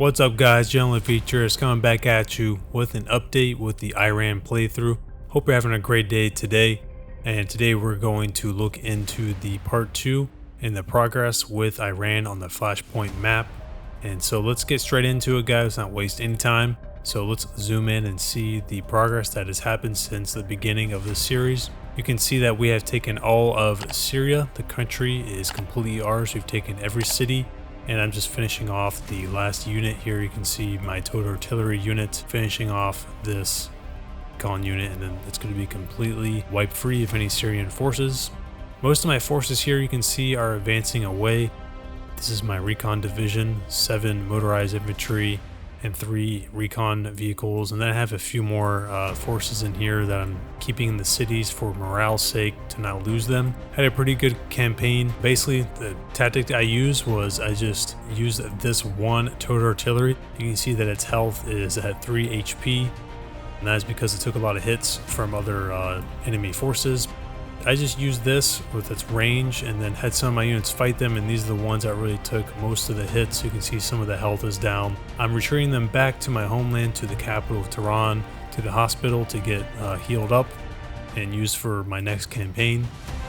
What's up guys, General Features coming back at you with an update with the Iran playthrough. Hope you're having a great day today, and today we're going to look into the part 2 in the progress with Iran on the Flashpoint map. And so let's get straight into it guys, not waste any time. So let's zoom in and see the progress that has happened since the beginning of this series. You can see that we have taken all of Syria. The country is completely ours. We've taken every city. And I'm just finishing off the last unit here. You can see my total artillery unit finishing off this recon unit, and then it's going to be completely wiped free of any Syrian forces. Most of my forces here you can see are advancing away. This is my recon division, 7 motorized infantry and 3 recon vehicles, and then I have a few more forces in here that I'm keeping in the cities for morale's sake to not lose them. Had a pretty good campaign. Basically the tactic I used was I just used this one total artillery. You can see that its health is at 3 HP, and that is because it took a lot of hits from other enemy forces. I just used this with its range and then had some of my units fight them, and these are the ones that really took most of the hits. You can see some of the health is down. I'm retreating them back to my homeland, to the capital of Tehran, to the hospital to get healed up and used for my next campaign.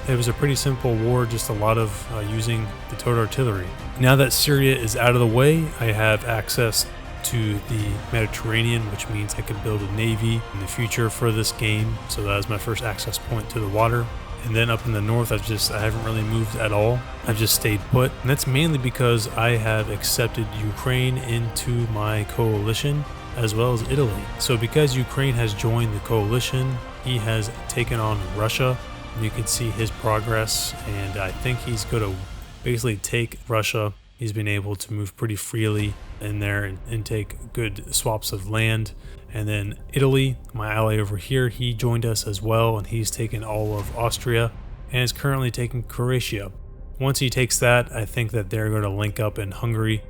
It was a pretty simple war, just a lot of using the total artillery. Now that Syria is out of the way, I have access to the Mediterranean, which means I could build a navy in the future for this game. So that is my first access point to the water. And then up in the north, I haven't really moved at all. I've just stayed put. And that's mainly because I have accepted Ukraine into my coalition, as well as Italy. So because Ukraine has joined the coalition, he has taken on Russia. And you can see his progress, and I think he's going to basically take Russia. He's been able to move pretty freely in there and take good swaps of land. And then Italy, my ally over here, he joined us as well, and he's taken all of Austria and is currently taking Croatia. Once he takes that, I think that they're going to link up in Hungary,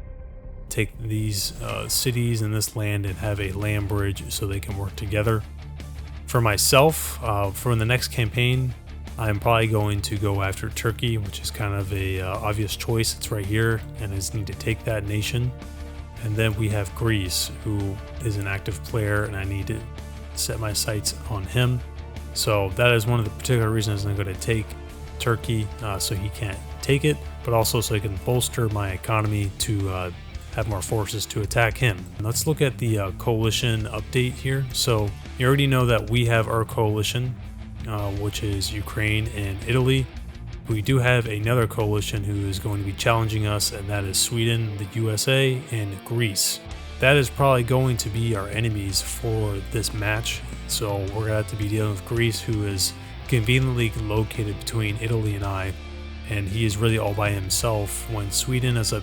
take these cities and this land and have a land bridge so they can work together. For myself, for the next campaign, I'm probably going to go after Turkey, which is kind of a obvious choice. It's right here, and I just need to take that nation. And then we have Greece, who is an active player, and I need to set my sights on him. So that is one of the particular reasons I'm going to take Turkey, so he can't take it, but also so I can bolster my economy to have more forces to attack him. Let's look at the coalition update here. So you already know that we have our coalition, which is Ukraine and Italy. We do have another coalition who is going to be challenging us, and that is Sweden, the USA, and Greece. That is probably going to be our enemies for this match. So we're going to have to be dealing with Greece, who is conveniently located between Italy and I, and he is really all by himself when Sweden is up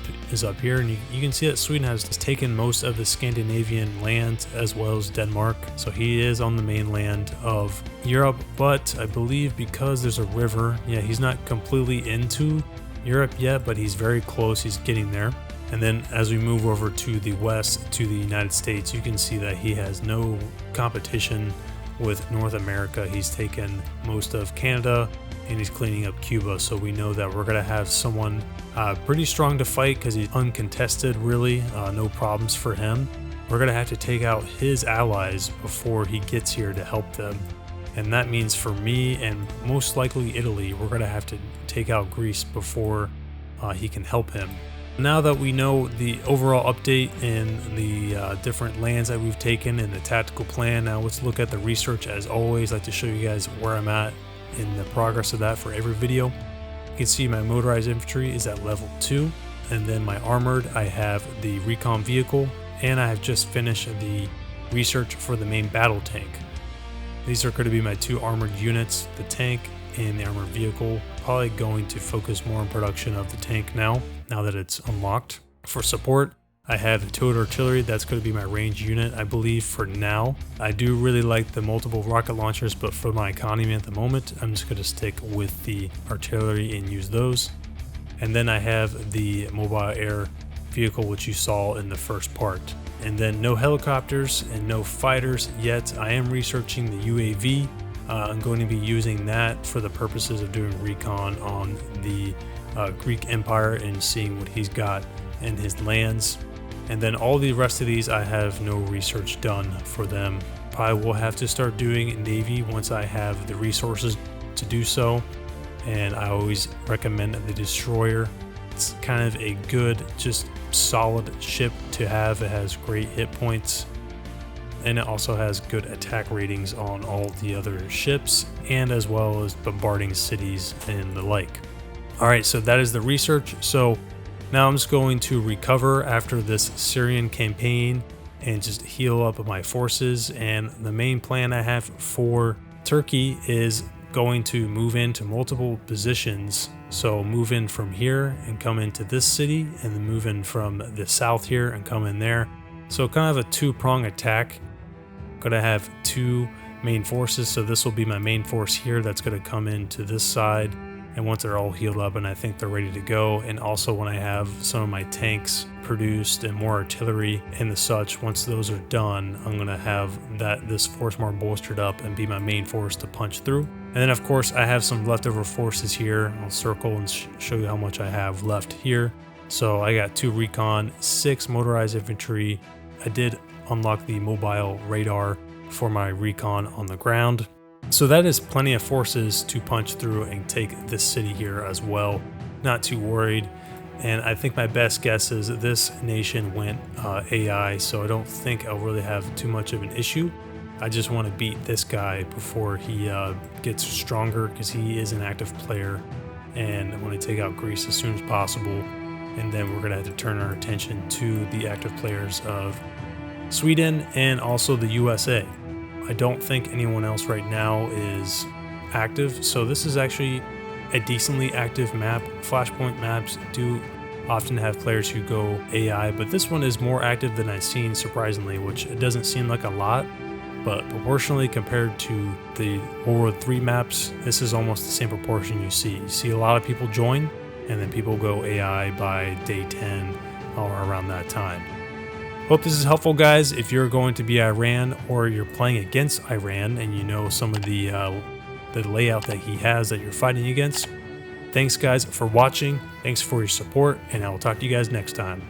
here. And you can see that Sweden has taken most of the Scandinavian land as well as Denmark, so he is on the mainland of Europe. But I believe because there's a river, yeah, he's not completely into Europe yet, but he's very close. He's getting there. And then as we move over to the west, to the United States, you can see that he has no competition with North America. He's taken most of Canada, and he's cleaning up Cuba. So we know that we're going to have someone pretty strong to fight because he's uncontested, really. No problems for him. We're going to have to take out his allies before he gets here to help them. And that means for me and most likely Italy, we're going to have to take out Greece before he can help him. Now that we know the overall update in the different lands that we've taken and the tactical plan, now let's look at the research. As always, I like to show you guys where I'm at in the progress of that for every video. You can see my motorized infantry is at level 2, and then my armored, I have the recon vehicle, and I have just finished the research for the main battle tank. These are going to be my 2 armored units, the tank and the armored vehicle. Probably going to focus more on production of the tank now that it's unlocked. For support, I have the total artillery. That's going to be my range unit, I believe, for now. I do really like the multiple rocket launchers, but for my economy at the moment, I'm just going to stick with the artillery and use those. And then I have the mobile air vehicle, which you saw in the first part. And then no helicopters and no fighters yet. I am researching the UAV. I'm going to be using that for the purposes of doing recon on the Greek Empire and seeing what he's got in his lands. And then all the rest of these, I have no research done for them. Probably will have to start doing Navy once I have the resources to do so. And I always recommend the Destroyer. It's kind of a good, just solid ship to have. It has great hit points, and it also has good attack ratings on all the other ships, and as well as bombarding cities and the like. Alright, so that is the research. So now I'm just going to recover after this Syrian campaign and just heal up my forces. And the main plan I have for Turkey is going to move into multiple positions. So move in from here and come into this city, and then move in from the south here and come in there. So kind of a two-prong attack. Gonna have two main forces, so this will be my main force here that's gonna come into this side. And once they're all healed up and I think they're ready to go, and also when I have some of my tanks produced and more artillery and the such, once those are done, I'm gonna have this force more bolstered up and be my main force to punch through. And then of course I have some leftover forces here. I'll circle and show you how much I have left here. So I got 2 recon, 6 motorized infantry. I did unlock the mobile radar for my recon on the ground. So that is plenty of forces to punch through and take this city here as well. Not too worried. And I think my best guess is that this nation went AI, so I don't think I'll really have too much of an issue. I just want to beat this guy before he gets stronger, because he is an active player. And I want to take out Greece as soon as possible. And then we're going to have to turn our attention to the active players of Sweden and also the USA. I don't think anyone else right now is active, so this is actually a decently active map. Flashpoint maps do often have players who go AI, but this one is more active than I've seen, surprisingly, which it doesn't seem like a lot, but proportionally compared to the World War III maps, this is almost the same proportion you see. You see a lot of people join, and then people go AI by day 10 or around that time. Hope this is helpful, guys. If you're going to be Iran or you're playing against Iran and you know some of the layout that he has that you're fighting against. Thanks, guys, for watching. Thanks for your support, and I will talk to you guys next time.